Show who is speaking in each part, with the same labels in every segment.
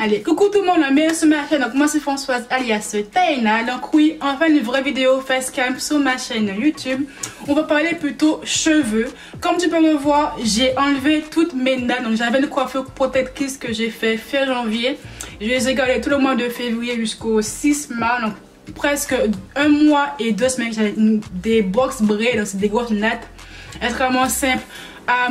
Speaker 1: Allez, coucou tout le monde, bienvenue sur ma chaîne. Donc moi c'est Françoise alias Taina. Donc oui, enfin une vraie vidéo facecam sur ma chaîne YouTube. On va parler plutôt cheveux. Comme tu peux le voir, j'ai enlevé toutes mes nattes. Donc j'avais une coiffure protectrice que j'ai fait fin janvier. Je les ai gardées tout le mois de février jusqu'au 6 mars. Donc presque un mois et 2 semaines. J'avais des box braids, donc c'est des grosses nattes. Extrêmement simple à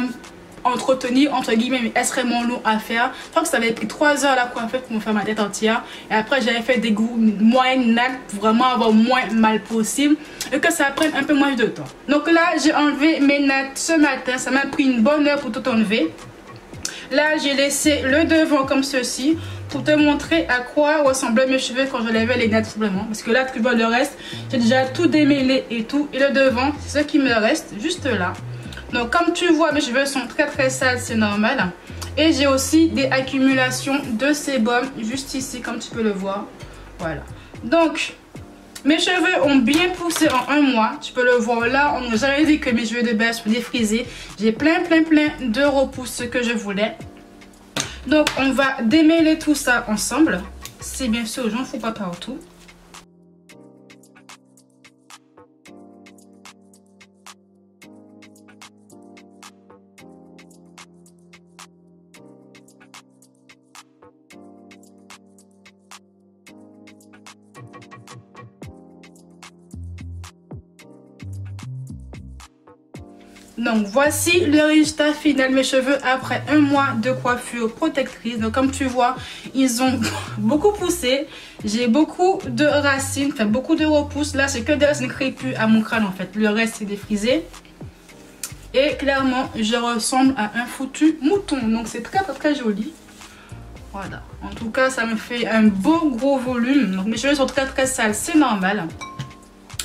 Speaker 1: entretenir, entre guillemets, mais extrêmement long à faire. Je crois que ça avait pris 3 heures la coiffure pour me faire ma tête entière. Et après j'avais fait des moyennes nattes pour vraiment avoir moins mal possible et que ça prenne un peu moins de temps. Donc là j'ai enlevé mes nattes ce matin. Ça m'a pris une bonne heure pour tout enlever. Là j'ai laissé le devant comme ceci pour te montrer à quoi ressemblaient mes cheveux quand je levais les nattes simplement. Parce que là tu vois le reste, j'ai déjà tout démêlé et tout. Et le devant, c'est ce qui me reste juste là. Donc comme tu vois, mes cheveux sont très sales, c'est normal. Et j'ai aussi des accumulations de sébum juste ici, comme tu peux le voir. Voilà. Donc mes cheveux ont bien poussé en un mois. Tu peux le voir là, on n'a jamais dit que mes cheveux de base sont défrisés. J'ai plein de repousses que je voulais. Donc on va démêler tout ça ensemble. C'est bien sûr, j'en fous pas partout. Donc voici le résultat final, mes cheveux après un mois de coiffure protectrice. Donc comme tu vois, ils ont beaucoup poussé. J'ai beaucoup de racines, enfin beaucoup de repousses. Là c'est que des racines crépus à mon crâne en fait. Le reste c'est défrisé. Et clairement je ressemble à un foutu mouton. Donc c'est très joli. Voilà. En tout cas ça me fait un beau gros volume. Donc mes cheveux sont très sales, c'est normal.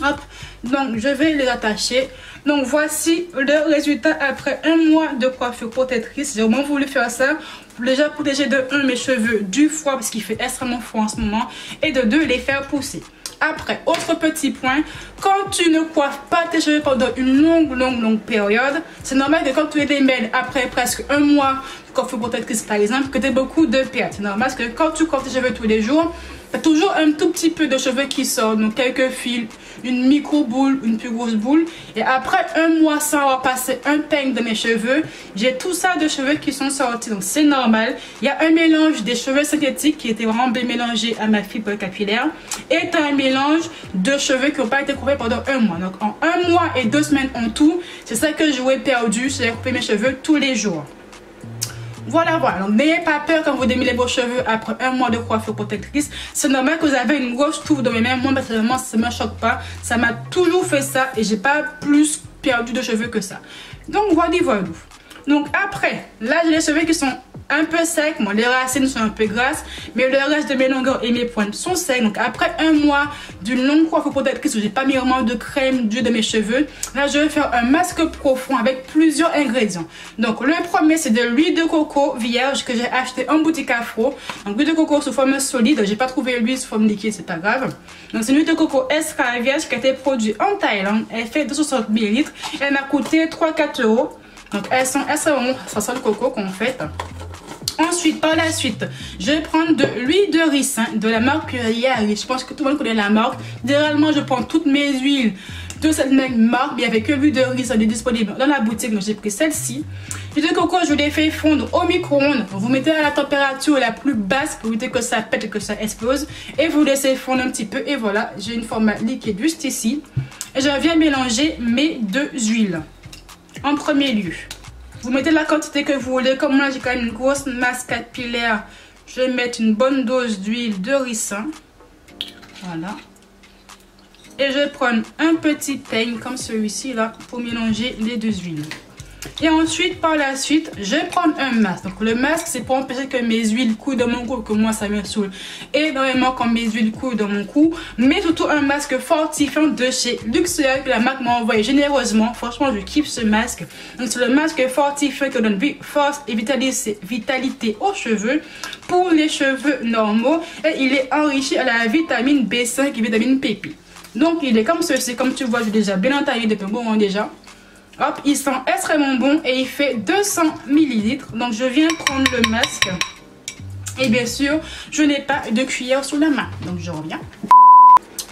Speaker 1: Hop, donc je vais les attacher. Donc voici le résultat après un mois de coiffure protectrice. J'ai vraiment voulu faire ça pour déjà protéger de 1 mes cheveux du froid parce qu'il fait extrêmement froid en ce moment, et de 2 les faire pousser. Après, autre petit point, quand tu ne coiffes pas tes cheveux pendant une longue période, c'est normal que quand tu les démêles après presque un mois de coiffure protectrice par exemple, que tu aies beaucoup de pertes. C'est normal parce que quand tu coiffes tes cheveux tous les jours, tu as toujours un tout petit peu de cheveux qui sortent, donc quelques fils, une micro boule, une plus grosse boule. Et après un mois sans avoir passé un peigne de mes cheveux, j'ai tout ça de cheveux qui sont sortis, donc c'est normal. Il y a un mélange des cheveux synthétiques qui étaient vraiment bien mélangés à ma fibre capillaire, et un mélange de cheveux qui n'ont pas été coupés pendant un mois. Donc en un mois et 2 semaines en tout, c'est ça que j'aurais perdu si j'avais coupé mes cheveux tous les jours. Voilà, donc n'ayez pas peur quand vous démêlez vos cheveux après un mois de coiffure protectrice. C'est normal que vous avez une grosse touffe de mes mains. Moi personnellement ça ne me choque pas. Ça m'a toujours fait ça et j'ai pas plus perdu de cheveux que ça. Donc voilà. Donc après, là j'ai les cheveux qui sont un peu secs. Bon, les racines sont un peu grasses, mais le reste de mes longueurs et mes pointes sont secs. Donc après un mois d'une longue coiffure protectrice où j'ai pas mis vraiment de crème d'huile de mes cheveux, là je vais faire un masque profond avec plusieurs ingrédients. Donc le premier c'est de l'huile de coco vierge que j'ai acheté en boutique Afro. Donc l'huile de coco sous forme solide, j'ai pas trouvé l'huile sous forme liquide, c'est pas grave. Donc c'est une huile de coco extra vierge qui a été produite en Thaïlande. Elle fait 260 ml. Elle m'a coûté 3-4 €. Donc elles sont extrêmement, ça sent le coco qu'on fait. Ensuite, par la suite, je vais prendre de l'huile de ricin de la marque Yari. Je pense que tout le monde connaît la marque. Généralement, je prends toutes mes huiles de cette même marque. Mais il n'y avait que l'huile de ricin disponible dans la boutique. Donc j'ai pris celle-ci. L'huile de coco, je l'ai fait fondre au micro-ondes. Vous mettez à la température la plus basse pour éviter que ça pète et que ça explose. Et vous laissez fondre un petit peu. Et voilà, j'ai une format liquide juste ici. Et je viens mélanger mes 2 huiles. En premier lieu, vous mettez la quantité que vous voulez. Comme moi j'ai quand même une grosse masse capillaire, je vais mettre une bonne dose d'huile de ricin. Voilà. Et je vais prendre un petit peigne comme celui-ci là pour mélanger les 2 huiles. Et ensuite, par la suite, je vais prendre un masque. Donc le masque, c'est pour empêcher que mes huiles coulent dans mon cou, que moi ça me saoule énormément quand mes huiles coulent dans mon cou. Mais surtout un masque fortifiant de chez Luxury que la marque m'a envoyé généreusement. Franchement, je kiffe ce masque. Donc c'est le masque fortifiant qui donne force et vitalité aux cheveux pour les cheveux normaux. Et il est enrichi à la vitamine B5 et vitamine PP. Donc il est comme ceci, comme tu vois, j'ai déjà bien entaillé depuis un bon moment déjà. Hop, il sent extrêmement bon et il fait 200 ml. Donc je viens prendre le masque Et bien sûr, je n'ai pas de cuillère sous la main. Donc je reviens.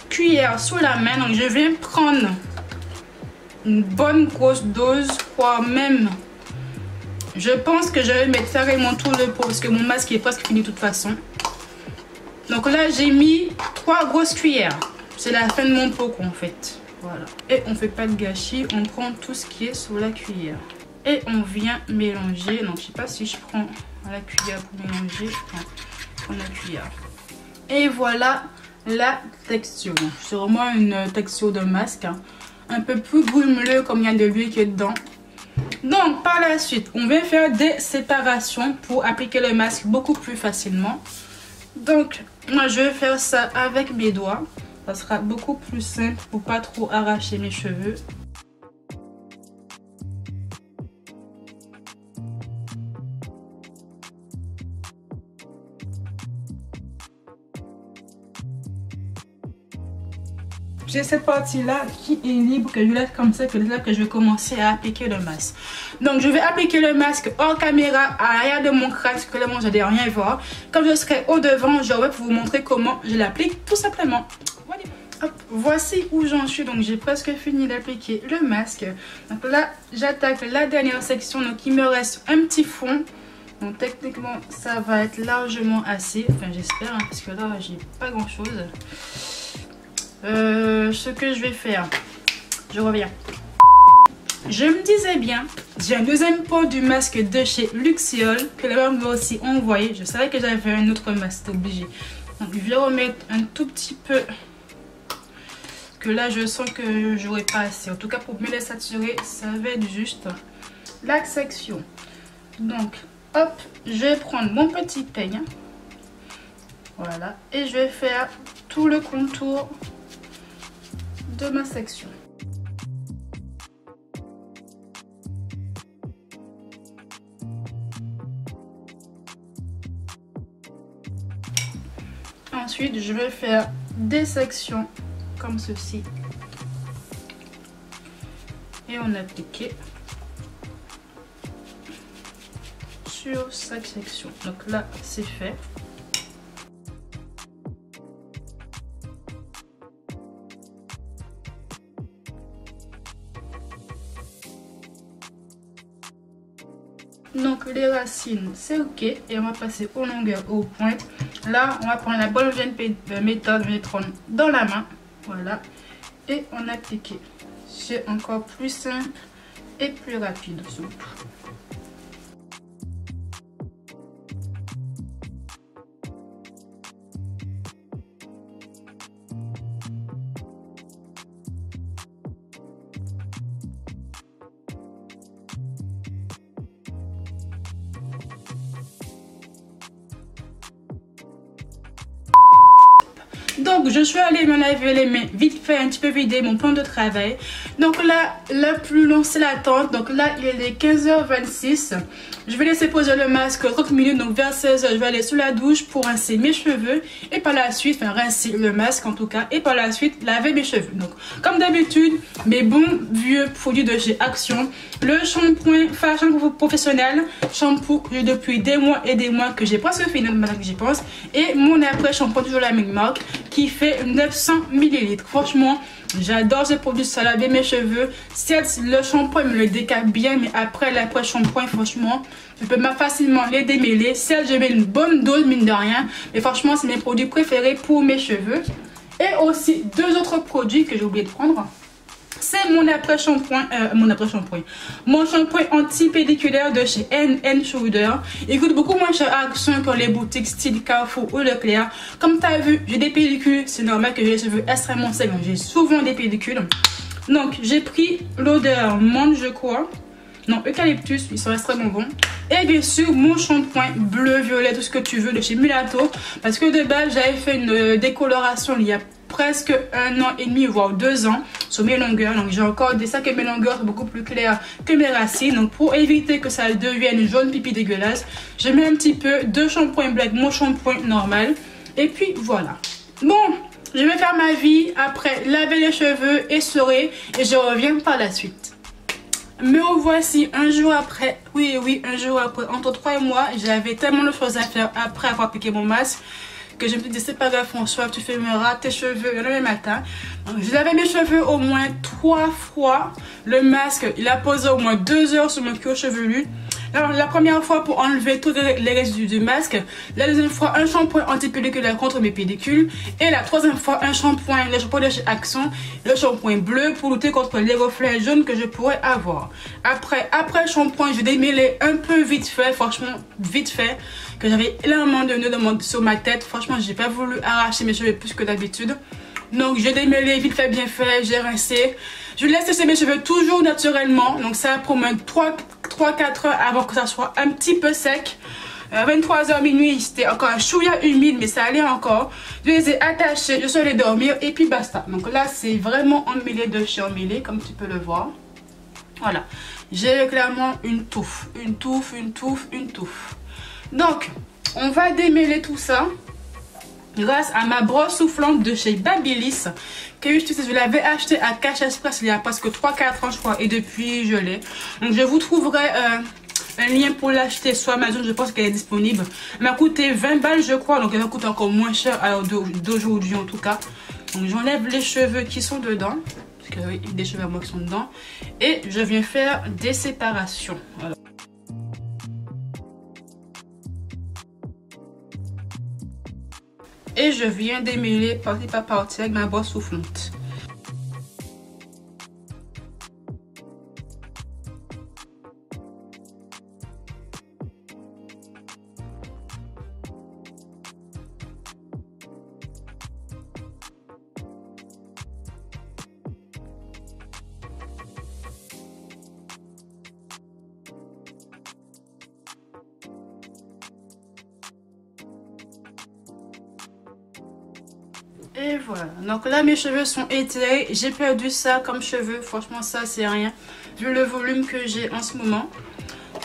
Speaker 1: Cuillère sous la main. Donc je vais prendre une bonne grosse dose, voire même. Je pense que je vais mettre carrément tout le pot parce que mon masque est presque fini de toute façon. Donc là, j'ai mis 3 grosses cuillères. C'est la fin de mon pot en fait. Voilà. Et on fait pas de gâchis. On prend tout ce qui est sous la cuillère. Et on vient mélanger. Donc je sais pas si je prends la cuillère pour mélanger. Non, je prends la cuillère. Et voilà la texture. C'est vraiment une texture de masque. Hein. Un peu plus grumeleux comme il y a de l'huile qui est dedans. Donc par la suite, on va faire des séparations pour appliquer le masque beaucoup plus facilement. Donc moi je vais faire ça avec mes doigts. Ça sera beaucoup plus simple pour pas trop arracher mes cheveux. J'ai cette partie là qui est libre, que je laisse comme ça, que c'est là que je vais commencer à appliquer le masque. Donc je vais appliquer le masque hors caméra à l'arrière de mon crâne, parce que là moi je n'ai rien à voir. Comme je serai au devant, je vais vous montrer comment je l'applique tout simplement. Voilà. Hop, voici où j'en suis. Donc j'ai presque fini d'appliquer le masque. Donc là j'attaque la dernière section, donc il me reste un petit fond. Donc techniquement ça va être largement assez, enfin j'espère, hein, parce que là j'ai pas grand chose. Ce que je vais faire, je reviens. Je me disais bien, j'ai un deuxième pot du masque de chez Luxiol que la maman m'a aussi envoyé. Je savais que j'avais un autre masque, obligé. Donc je vais remettre un tout petit peu, que là je sens que j'aurai pas assez. En tout cas pour me les saturer, ça va être juste la section. Donc hop, je vais prendre mon petit peigne. Voilà, et je vais faire tout le contour de ma section. Ensuite, je vais faire des sections comme ceci et on applique sur chaque section. Donc là, c'est fait. Donc les racines c'est ok et on va passer aux longueurs, aux pointes. Là on va prendre la bonne vieille méthode, prendre dans la main, voilà, et on applique. C'est encore plus simple et plus rapide surtout. Donc je suis allée me laver les mains, vite fait un petit peu vider mon plan de travail. Donc là, le plus long c'est l'attente. Donc là il est 15h26. Je vais laisser poser le masque 30 minutes. Donc vers 16h je vais aller sous la douche pour rincer mes cheveux. Et par la suite, enfin rincer le masque en tout cas. Et par la suite laver mes cheveux. Donc comme d'habitude, mes bons vieux produits de chez Action. Le shampoing Fashion Professionnel. Shampoo que j'ai depuis des mois et des mois, que j'ai presque fini maintenant que j'y pense. Et mon après shampoing, toujours la même marque, qui fait 900 ml. Franchement, j'adore ce produit, ça lave mes cheveux. Certes, le shampoing me le décale bien, mais après l'après shampoing, franchement, je peux facilement les démêler. Certes, je mets une bonne dose, mine de rien, mais franchement, c'est mes produits préférés pour mes cheveux. Et aussi, deux autres produits que j'ai oublié de prendre. C'est mon après-shampoing, mon shampoing anti-pédiculaire de chez N&Shoulder. Il coûte beaucoup moins cher à Action que les boutiques style Carrefour ou Leclerc. Comme tu as vu, j'ai des pellicules, c'est normal que j'ai les cheveux extrêmement secs, j'ai souvent des pellicules. Donc j'ai pris l'odeur menthe, je crois. Non, eucalyptus, ils sont extrêmement bons. Et bien sûr, mon shampoing bleu, violet, tout ce que tu veux de chez Mulato. Parce que de base, j'avais fait une décoloration il y a presque 1 an et demi, voire 2 ans sur mes longueurs. Donc j'ai encore des sacs et mes longueurs sont beaucoup plus claires que mes racines. Donc pour éviter que ça devienne jaune pipi dégueulasse, je mets un petit peu de shampoing black, mon shampoing normal. Et puis voilà. Bon, je vais faire ma vie après laver les cheveux, essorer et je reviens par la suite. Me revoici un jour après, oui, un jour après, entre 3 et moi, j'avais tellement de choses à faire après avoir appliqué mon masque que je me suis dit c'est pas grave François, tu fermeras tes cheveux le lendemain matin. Je lavais mes cheveux au moins 3 fois. Le masque, il a posé au moins 2 heures sur mon cuir chevelu. Alors, la première fois pour enlever tous les résidus du masque. La deuxième fois, un shampoing anti-pelliculaire contre mes pellicules. Et la troisième fois, un shampoing, le shampoing de chez Action, le shampoing bleu pour lutter contre les reflets jaunes que je pourrais avoir. Après le shampoing, je démêlais un peu vite fait, franchement, vite fait, que j'avais énormément de nœuds sur ma tête. Franchement, j'ai pas voulu arracher mes cheveux plus que d'habitude. Donc, j'ai démêlé vite fait, bien fait, j'ai rincé. Je laisse sécher mes cheveux toujours naturellement. Donc, ça pour moins 3-4 heures avant que ça soit un petit peu sec. 23h minuit, c'était encore un chouïa humide, mais ça allait encore. Je les ai attachés, je suis allée dormir et puis basta. Donc là, c'est vraiment emmêlé de chez emmêlé, comme tu peux le voir. Voilà. J'ai clairement une touffe. Donc, on va démêler tout ça grâce à ma brosse soufflante de chez Babyliss, que je l'avais acheté à Cash Express il y a presque 3-4 ans je crois, et depuis je l'ai. Donc je vous trouverai un lien pour l'acheter sur Amazon, je pense qu'elle est disponible. Elle m'a coûté 20 balles je crois, donc elle va coûter encore moins cher d'aujourd'hui en tout cas. Donc j'enlève les cheveux qui sont dedans, parce que oui, il y a des cheveux à moi qui sont dedans, et je viens faire des séparations. Voilà. Et je viens démêler partie par partie avec ma brosse soufflante. Et voilà, donc là mes cheveux sont étirés, j'ai perdu ça comme cheveux, franchement ça c'est rien, vu le volume que j'ai en ce moment.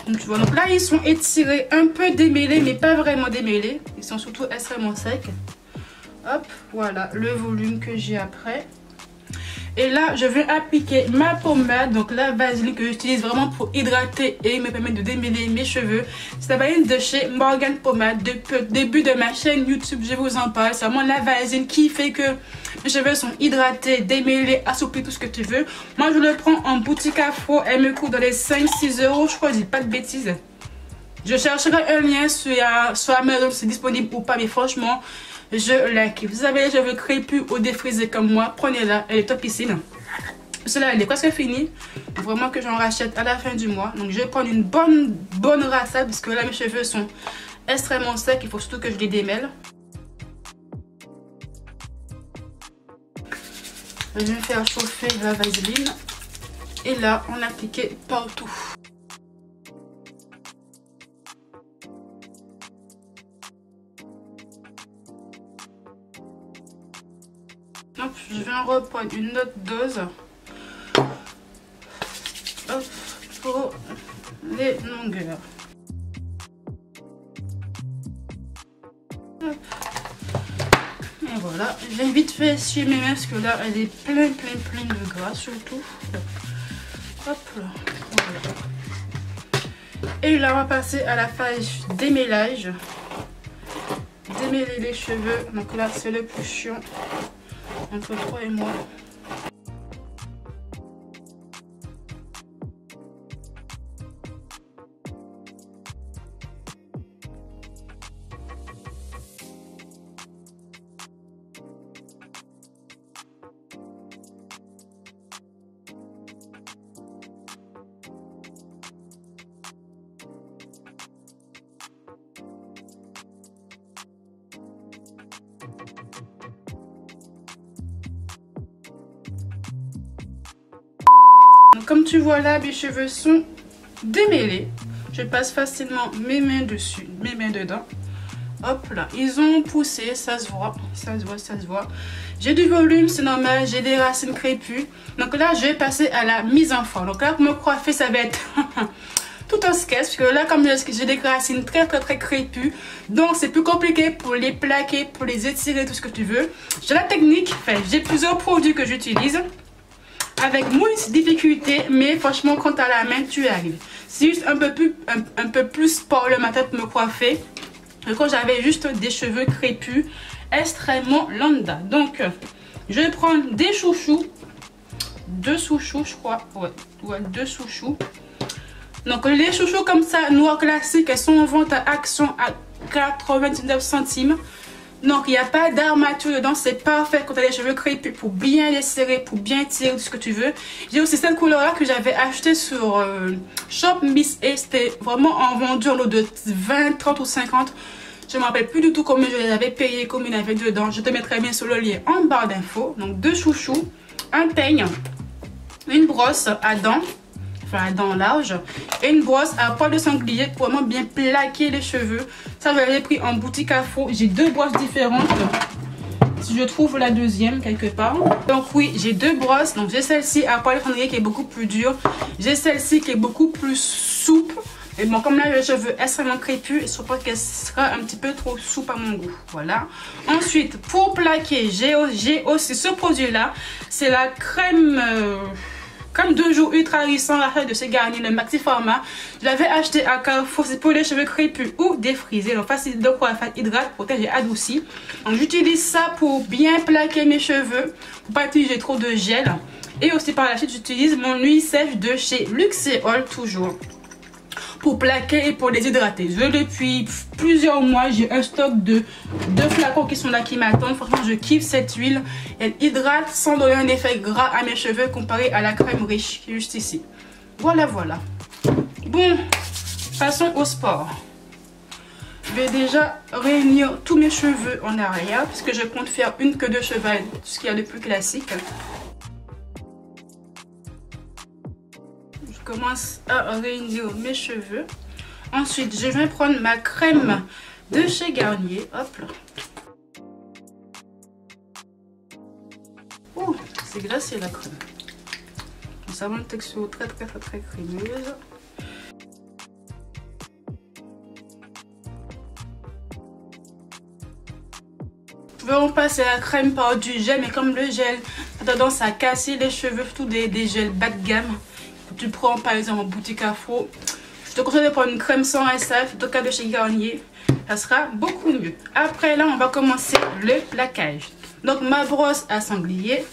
Speaker 1: Donc tu vois, donc là ils sont étirés, un peu démêlés mais pas vraiment démêlés, ils sont surtout extrêmement secs. Hop, voilà le volume que j'ai après. Et là, je vais appliquer ma pommade, donc la vaseline que j'utilise vraiment pour hydrater et me permettre de démêler mes cheveux. C'est la vaseline de chez Morgan Pommade. Depuis le début de ma chaîne YouTube, je vous en parle. C'est vraiment la vaseline qui fait que mes cheveux sont hydratés, démêlés, assouplis, tout ce que tu veux. Moi, je le prends en boutique Afro. Elle me coûte dans les 5-6 euros, je crois, je dis pas de bêtises. Je chercherai un lien sur Amazon, c'est disponible ou pas, mais franchement, je la kiffe. Vous avez les cheveux crépus ou défrisés comme moi, prenez-la, elle est topissime. Cela, elle est presque finie. Vraiment que j'en rachète à la fin du mois. Donc je vais prendre une bonne rassade parce que là mes cheveux sont extrêmement secs. Il faut surtout que je les démêle. Je vais faire chauffer la vaseline. Et là, on applique partout. Hop, je vais en reprendre une autre dose. Hop, pour les longueurs. Hop. Et voilà, j'ai vite fait essuyer mes mains parce que là, elle est pleine de gras surtout. Hop là, voilà. Et là, on va passer à la phase démêlage. Démêler les cheveux. Donc là, c'est le plus chiant entre toi et moi. Donc, comme tu vois là, mes cheveux sont démêlés. Je passe facilement mes mains dessus, mes mains dedans. Hop là, ils ont poussé, ça se voit, ça se voit. J'ai du volume, c'est normal, j'ai des racines crépues. Donc là, je vais passer à la mise en forme. Donc là, pour me coiffer, ça va être tout un sketch. Parce que là, comme j'ai des racines très crépues, donc c'est plus compliqué pour les plaquer, pour les étirer, tout ce que tu veux. J'ai la technique, enfin, j'ai plusieurs produits que j'utilise, avec moins de difficultés, mais franchement quand tu as la main tu y arrives. C'est juste un peu plus sport le matin pour me coiffer que quand j'avais juste des cheveux crépus extrêmement lambda. Donc je vais prendre des chouchous, 2 chouchous je crois, ouais 2 chouchous. Donc les chouchous comme ça noir classique, elles sont en vente à Action à 99 centimes. Donc il n'y a pas d'armature dedans, c'est parfait quand tu as les cheveux crépus pour bien les serrer, pour bien tirer tout ce que tu veux. J'ai aussi cette couleur là que j'avais acheté sur Shop Miss et c'était vraiment en vendu en lot de 20, 30 ou 50. Je ne me rappelle plus du tout combien je les avais payés, combien il y avait dedans. Je te mettrai bien sur le lien en barre d'infos. Donc 2 chouchous, un peigne, une brosse à dents, enfin à dents larges, et une brosse à poil de sanglier pour vraiment bien plaquer les cheveux. Ça je l'avais pris en boutique à faux. J'ai 2 brosses différentes. Si je trouve la deuxième quelque part. Donc oui, j'ai 2 brosses. Donc j'ai celle-ci à poil de sanglier qui est beaucoup plus dure. J'ai celle-ci qui est beaucoup plus souple. Et bon, comme là j'ai les cheveux extrêmement crépus, je pense qu'elle sera un petit peu trop souple à mon goût. Voilà. Ensuite, pour plaquer, j'ai aussi ce produit-là. C'est la crème de jour ultra rissant de chez Garnier, le maxi format. Je l'avais acheté à Carrefour. C'est pour les cheveux crépus ou défrisés. Donc facile de coiffer, hydrate, protège et adoucit. Donc j'utilise ça pour bien plaquer mes cheveux, pour pas utiliser trop de gel. Et aussi par la suite, j'utilise mon huile sèche de chez Luxéol toujours, pour plaquer et pour les hydrater. Depuis plusieurs mois, j'ai un stock de 2 flacons qui sont là qui m'attendent. Franchement, je kiffe cette huile. Elle hydrate sans donner un effet gras à mes cheveux comparé à la crème riche qui est juste ici. Voilà, voilà. Bon, passons au sport. Je vais déjà réunir tous mes cheveux en arrière parce que je compte faire une queue de cheval, ce qu'il y a de plus classique. Je commence à réunir mes cheveux. Ensuite, je vais prendre ma crème de chez Garnier. Hop là. Ouh, c'est glacé la crème. Ça a une texture très crémeuse. Je vais remplacer la crème par du gel, mais comme le gel a tendance à casser les cheveux, surtout des gels bas de gamme. Tu prends par exemple en boutique à faux. Je te conseille de prendre une crème sans SAF, en tout cas de chez Garnier. Ça sera beaucoup mieux. Après là, on va commencer le plaquage. Donc ma brosse à sanglier.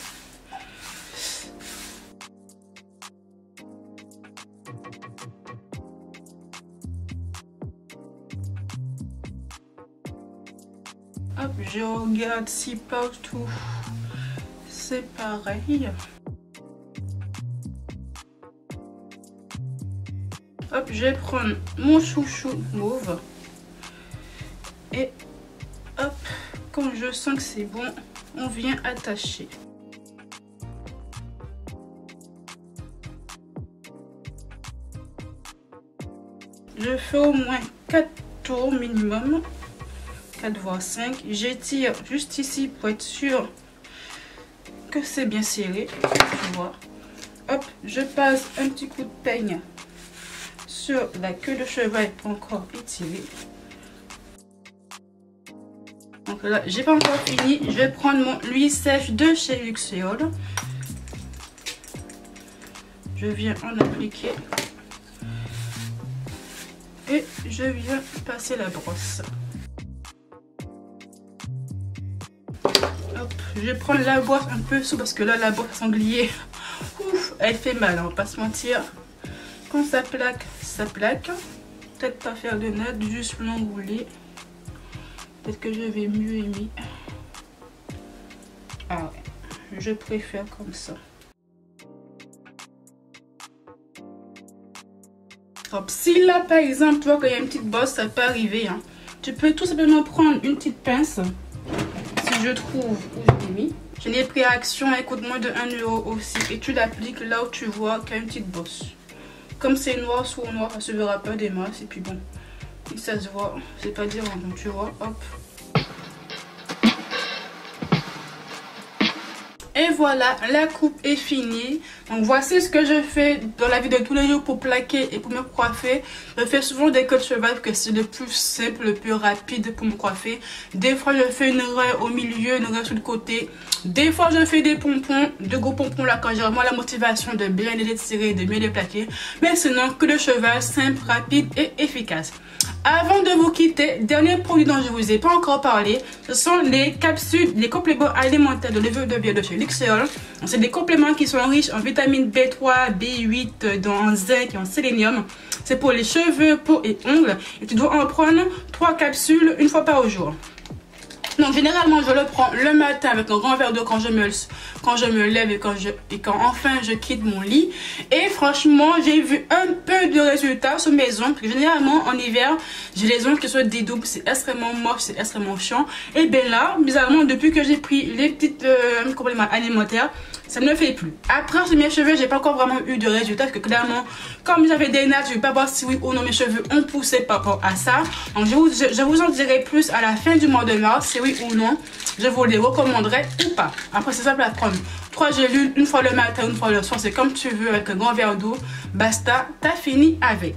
Speaker 1: Hop, je regarde si partout c'est pareil. Hop, je vais prendre mon chouchou mauve. Et hop, quand je sens que c'est bon, on vient attacher. Je fais au moins 4 tours minimum. 4 voire 5. J'étire juste ici pour être sûr que c'est bien serré. Tu vois. Hop, je passe un petit coup de peigne sur la queue de cheval pour encore étirer. Donc là, j'ai pas encore fini. Je vais prendre mon huile sèche de chez Luxéol. Je viens en appliquer. Et je viens passer la brosse. Hop, je vais prendre la brosse un peu sous parce que là la brosse sanglier, ouf, elle fait mal, on va pas se mentir. Quand ça plaque, ça plaque. Peut-être pas faire de notes, juste l'enrouler. Peut-être que je vais mieux aimer. Ah ouais, je préfère comme ça. Hop, si là par exemple tu vois qu'il y a une petite bosse, ça peut arriver. Hein. Tu peux tout simplement prendre une petite pince. Si je trouve où je l'ai mis. Je l'ai pris à Action, elle coûte moins de 1 € aussi. Et tu l'appliques là où tu vois qu'il y a une petite bosse. Comme c'est noir sur noir, ça se verra pas des masses. Et puis bon, si ça se voit, c'est pas dire donc tu vois, hop. Et Et voilà, la coupe est finie. Donc voici ce que je fais dans la vie de tous les jours pour plaquer et pour me coiffer. Je fais souvent des queues de cheval parce que c'est le plus simple, le plus rapide pour me coiffer. Des fois je fais une raie au milieu, une raie sur le côté. Des fois je fais des pompons, de gros pompons là quand j'ai vraiment la motivation de bien les étirer, de bien les plaquer. Mais sinon que de cheval simple, rapide et efficace. Avant de vous quitter, dernier produit dont je vous ai pas encore parlé, ce sont les capsules, les compléments alimentaires de levure de bière de chez Luxéol. C'est des compléments qui sont riches en vitamine B3, B8, en zinc et en sélénium. C'est pour les cheveux, peau et ongles. Et tu dois en prendre 3 capsules une fois par jour. Donc généralement je le prends le matin avec un grand verre d'eau quand je me lève et quand enfin je quitte mon lit. Et franchement j'ai vu un peu de résultats sur mes ongles. Parce que généralement en hiver j'ai les ongles qui sont dédoublés, c'est extrêmement moche, c'est extrêmement chiant. Et bien là bizarrement depuis que j'ai pris les petites compléments alimentaires, ça ne me fait plus. Après sur mes cheveux j'ai pas encore vraiment eu de résultats parce que clairement comme j'avais des nattes je ne vais pas voir si oui ou non mes cheveux ont poussé par rapport à ça. Donc je vous en dirai plus à la fin du mois de mars si oui ou non je vous les recommanderais ou pas. Après c'est simple à prendre 3 gélules une fois le matin, une fois le soir, c'est comme tu veux avec un grand verre d'eau, basta, t'as fini avec.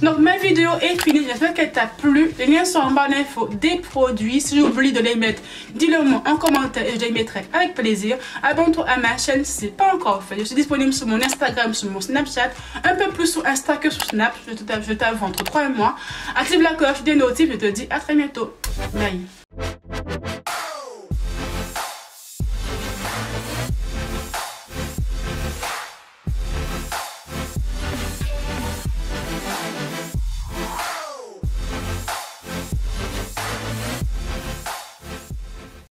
Speaker 1: Donc ma vidéo est finie, j'espère qu'elle t'a plu. Les liens sont en barre d'infos des produits. Si j'oublie de les mettre, dis-le moi en commentaire et je les mettrai avec plaisir. Abonne-toi à ma chaîne si ce n'est pas encore fait. Je suis disponible sur mon Instagram, sur mon Snapchat, un peu plus sur Insta que sur Snap. Je t'avoue entre 3 et moi. Active la cloche des notifs, je te dis à très bientôt. Bye.